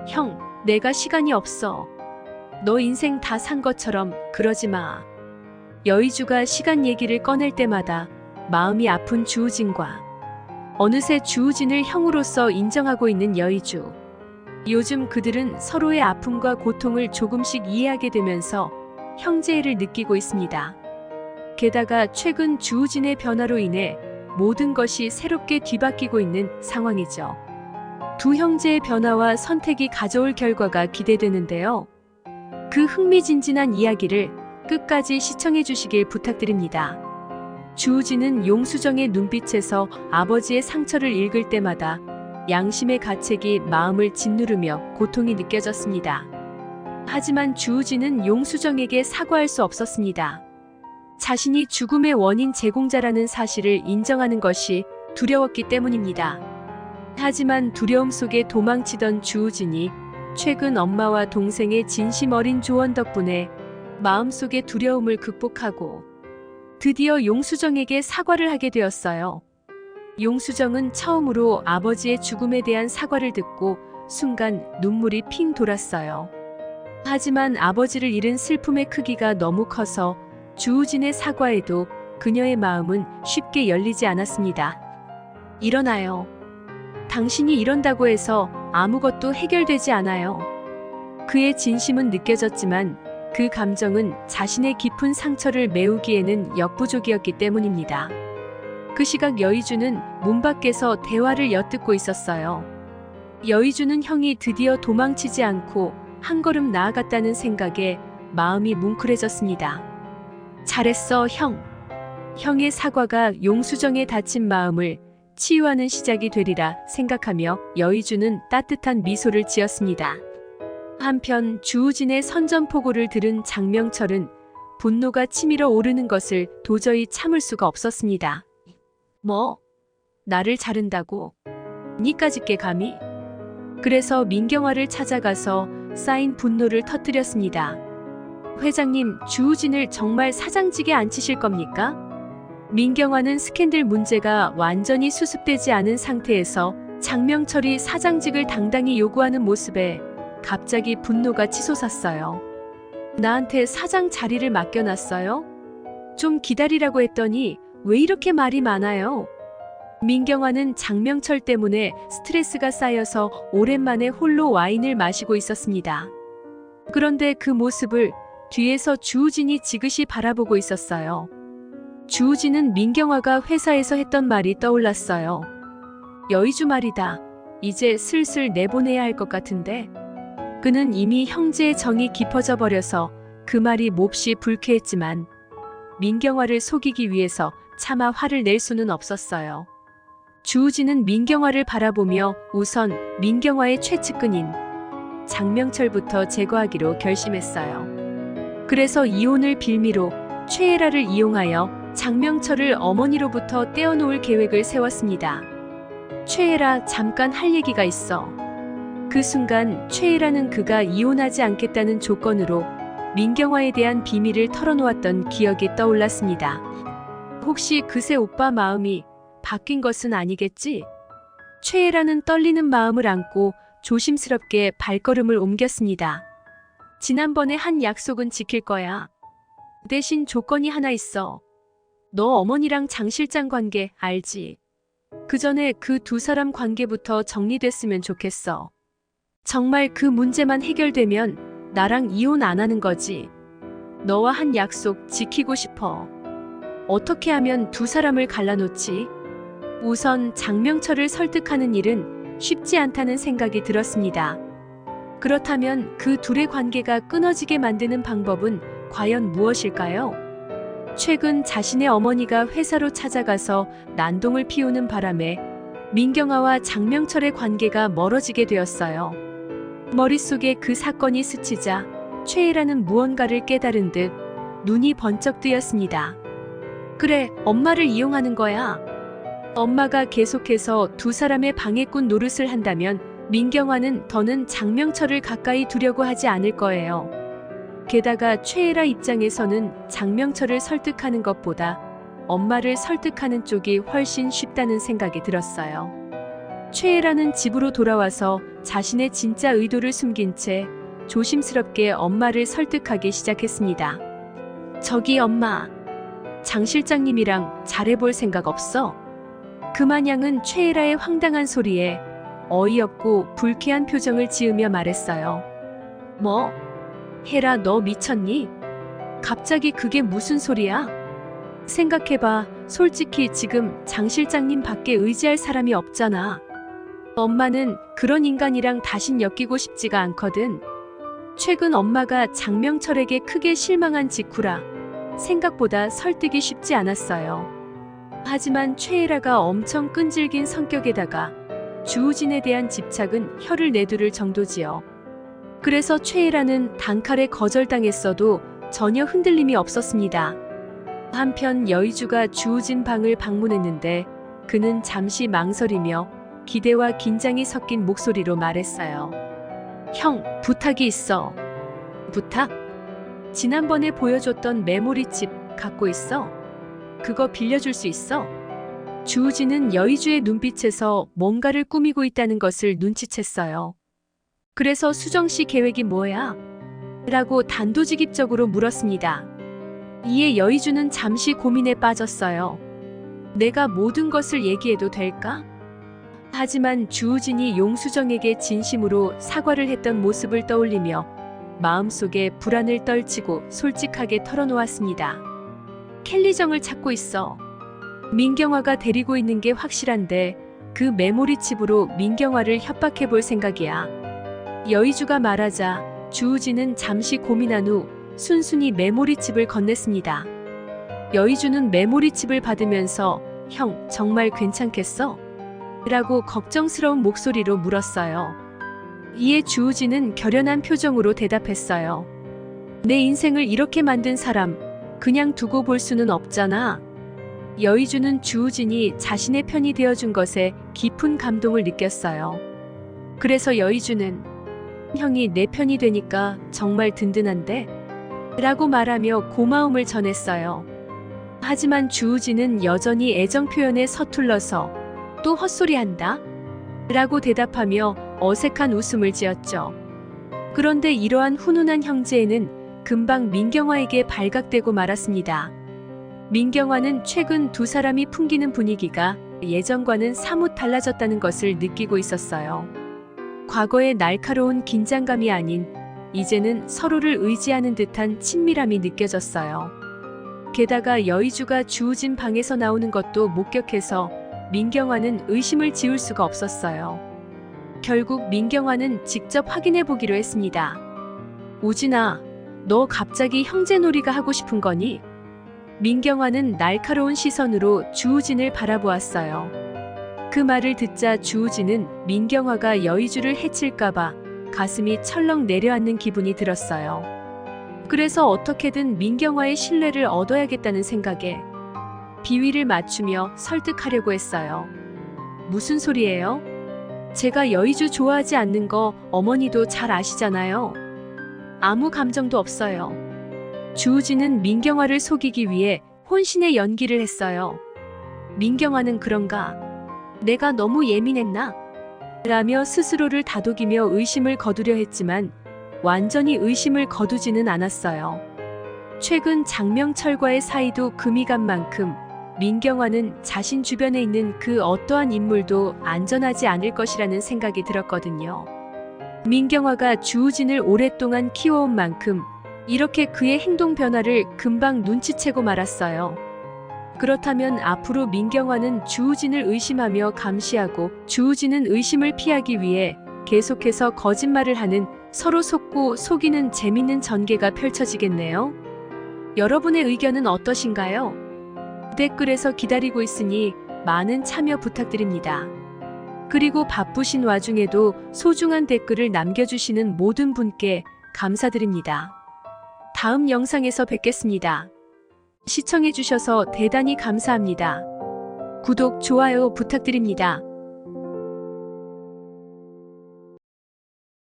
형, 내가 시간이 없어. 너 인생 다 산 것처럼 그러지 마. 여의주가 시간 얘기를 꺼낼 때마다 마음이 아픈 주우진과 어느새 주우진을 형으로서 인정하고 있는 여의주. 요즘 그들은 서로의 아픔과 고통을 조금씩 이해하게 되면서 형제애를 느끼고 있습니다. 게다가 최근 주우진의 변화로 인해 모든 것이 새롭게 뒤바뀌고 있는 상황이죠. 두 형제의 변화와 선택이 가져올 결과가 기대되는데요. 그 흥미진진한 이야기를 끝까지 시청해 주시길 부탁드립니다. 주우진은 용수정의 눈빛에서 아버지의 상처를 읽을 때마다 양심의 가책이 마음을 짓누르며 고통이 느껴졌습니다. 하지만 주우진은 용수정에게 사과할 수 없었습니다. 자신이 죽음의 원인 제공자라는 사실을 인정하는 것이 두려웠기 때문입니다. 하지만 두려움 속에 도망치던 주우진이 최근 엄마와 동생의 진심 어린 조언 덕분에 마음속의 두려움을 극복하고 드디어 용수정에게 사과를 하게 되었어요. 용수정은 처음으로 아버지의 죽음에 대한 사과를 듣고 순간 눈물이 핑 돌았어요. 하지만 아버지를 잃은 슬픔의 크기가 너무 커서 주우진의 사과에도 그녀의 마음은 쉽게 열리지 않았습니다. 일어나요. 당신이 이런다고 해서 아무것도 해결되지 않아요. 그의 진심은 느껴졌지만 그 감정은 자신의 깊은 상처를 메우기에는 역부족이었기 때문입니다. 그 시각 여의주는 문 밖에서 대화를 엿듣고 있었어요. 여의주는 형이 드디어 도망치지 않고 한 걸음 나아갔다는 생각에 마음이 뭉클해졌습니다. 잘했어, 형. 형의 사과가 용수정의 다친 마음을 치유하는 시작이 되리라 생각하며 여의주는 따뜻한 미소를 지었습니다. 한편 주우진의 선전포고를 들은 장명철은 분노가 치밀어 오르는 것을 도저히 참을 수가 없었습니다. 뭐? 나를 자른다고? 니까짓게 감히? 그래서 민경화를 찾아가서 쌓인 분노를 터뜨렸습니다. 회장님, 주우진을 정말 사장직에 앉히실 겁니까? 민경화는 스캔들 문제가 완전히 수습되지 않은 상태에서 장명철이 사장직을 당당히 요구하는 모습에 갑자기 분노가 치솟았어요. 나한테 사장 자리를 맡겨놨어요? 좀 기다리라고 했더니 왜 이렇게 말이 많아요? 민경화는 장명철 때문에 스트레스가 쌓여서 오랜만에 홀로 와인을 마시고 있었습니다. 그런데 그 모습을 뒤에서 주우진이 지그시 바라보고 있었어요. 주우진은 민경화가 회사에서 했던 말이 떠올랐어요. 여의주 말이다. 이제 슬슬 내보내야 할 것 같은데. 그는 이미 형제의 정이 깊어져 버려서 그 말이 몹시 불쾌했지만 민경화를 속이기 위해서 차마 화를 낼 수는 없었어요. 주우진은 민경화를 바라보며 우선 민경화의 최측근인 장명철부터 제거하기로 결심했어요. 그래서 이혼을 빌미로 최애라를 이용하여 장명철을 어머니로부터 떼어놓을 계획을 세웠습니다. 최애라, 잠깐 할 얘기가 있어. 그 순간 최애라는 그가 이혼하지 않겠다는 조건으로 민경화에 대한 비밀을 털어놓았던 기억이 떠올랐습니다. 혹시 그새 오빠 마음이 바뀐 것은 아니겠지? 최애라는 떨리는 마음을 안고 조심스럽게 발걸음을 옮겼습니다. 지난번에 한 약속은 지킬 거야. 대신 조건이 하나 있어. 너 어머니랑 장 실장 관계 알지? 그 전에 그 두 사람 관계부터 정리됐으면 좋겠어. 정말 그 문제만 해결되면 나랑 이혼 안 하는 거지. 너와 한 약속 지키고 싶어. 어떻게 하면 두 사람을 갈라놓지? 우선 장명철을 설득하는 일은 쉽지 않다는 생각이 들었습니다. 그렇다면 그 둘의 관계가 끊어지게 만드는 방법은 과연 무엇일까요? 최근 자신의 어머니가 회사로 찾아가서 난동을 피우는 바람에 민경화와 장명철의 관계가 멀어지게 되었어요. 머릿속에 그 사건이 스치자 최애라는 무언가를 깨달은 듯 눈이 번쩍 뜨였습니다. 그래, 엄마를 이용하는 거야. 엄마가 계속해서 두 사람의 방해꾼 노릇을 한다면 민경화는 더는 장명철을 가까이 두려고 하지 않을 거예요. 게다가 최애라 입장에서는 장명철을 설득하는 것보다 엄마를 설득하는 쪽이 훨씬 쉽다는 생각이 들었어요. 최애라는 집으로 돌아와서 자신의 진짜 의도를 숨긴 채 조심스럽게 엄마를 설득하기 시작했습니다. 저기 엄마, 장 실장님이랑 잘해볼 생각 없어? 금한양은 최애라의 황당한 소리에 어이없고 불쾌한 표정을 지으며 말했어요. 뭐? 혜라 너 미쳤니? 갑자기 그게 무슨 소리야? 생각해봐. 솔직히 지금 장 실장님 밖에 의지할 사람이 없잖아. 엄마는 그런 인간이랑 다신 엮이고 싶지가 않거든. 최근 엄마가 장명철에게 크게 실망한 직후라 생각보다 설득이 쉽지 않았어요. 하지만 최애라가 엄청 끈질긴 성격에다가 주우진에 대한 집착은 혀를 내두를 정도지요. 그래서 최애라는 단칼에 거절당했어도 전혀 흔들림이 없었습니다. 한편 여의주가 주우진 방을 방문했는데 그는 잠시 망설이며 기대와 긴장이 섞인 목소리로 말했어요. 형, 부탁이 있어. 부탁? 지난번에 보여줬던 메모리칩 갖고 있어? 그거 빌려줄 수 있어? 주우진은 여의주의 눈빛에서 뭔가를 꾸미고 있다는 것을 눈치챘어요. 그래서 수정씨 계획이 뭐야? 라고 단도직입적으로 물었습니다. 이에 여의주는 잠시 고민에 빠졌어요. 내가 모든 것을 얘기해도 될까? 하지만 주우진이 용수정에게 진심으로 사과를 했던 모습을 떠올리며 마음속에 불안을 떨치고 솔직하게 털어놓았습니다. 켈리정을 찾고 있어. 민경화가 데리고 있는 게 확실한데 그 메모리칩으로 민경화를 협박해볼 생각이야. 여의주가 말하자 주우진은 잠시 고민한 후 순순히 메모리칩을 건넸습니다. 여의주는 메모리칩을 받으면서 형, 정말 괜찮겠어? 라고 걱정스러운 목소리로 물었어요. 이에 주우진은 결연한 표정으로 대답했어요. 내 인생을 이렇게 만든 사람 그냥 두고 볼 수는 없잖아. 여의주는 주우진이 자신의 편이 되어준 것에 깊은 감동을 느꼈어요. 그래서 여의주는 형이 내 편이 되니까 정말 든든한데? 라고 말하며 고마움을 전했어요. 하지만 주우진은 여전히 애정 표현에 서툴러서 또 헛소리한다? 라고 대답하며 어색한 웃음을 지었죠. 그런데 이러한 훈훈한 형제에는 금방 민경화에게 발각되고 말았습니다. 민경화는 최근 두 사람이 풍기는 분위기가 예전과는 사뭇 달라졌다는 것을 느끼고 있었어요. 과거의 날카로운 긴장감이 아닌 이제는 서로를 의지하는 듯한 친밀함이 느껴졌어요. 게다가 여의주가 주우진 방에서 나오는 것도 목격해서 민경화는 의심을 지울 수가 없었어요. 결국 민경화는 직접 확인해 보기로 했습니다. 우진아, 너 갑자기 형제놀이가 하고 싶은 거니? 민경화는 날카로운 시선으로 주우진을 바라보았어요. 그 말을 듣자 주우진은 민경화가 여의주를 해칠까봐 가슴이 철렁 내려앉는 기분이 들었어요. 그래서 어떻게든 민경화의 신뢰를 얻어야겠다는 생각에 비위를 맞추며 설득하려고 했어요. 무슨 소리예요? 제가 여의주 좋아하지 않는 거 어머니도 잘 아시잖아요. 아무 감정도 없어요. 주우진은 민경화를 속이기 위해 혼신의 연기를 했어요. 민경화는 그런가? 내가 너무 예민했나? 라며 스스로를 다독이며 의심을 거두려 했지만 완전히 의심을 거두지는 않았어요. 최근 장명철과의 사이도 금이 간 만큼 민경화는 자신 주변에 있는 그 어떠한 인물도 안전하지 않을 것이라는 생각이 들었거든요. 민경화가 주우진을 오랫동안 키워온 만큼 이렇게 그의 행동 변화를 금방 눈치채고 말았어요. 그렇다면 앞으로 민경화는 주우진을 의심하며 감시하고 주우진은 의심을 피하기 위해 계속해서 거짓말을 하는 서로 속고 속이는 재밌는 전개가 펼쳐지겠네요. 여러분의 의견은 어떠신가요? 댓글에서 기다리고 있으니 많은 참여 부탁드립니다. 그리고 바쁘신 와중에도 소중한 댓글을 남겨주시는 모든 분께 감사드립니다. 다음 영상에서 뵙겠습니다. 시청해주셔서 대단히 감사합니다. 구독, 좋아요 부탁드립니다.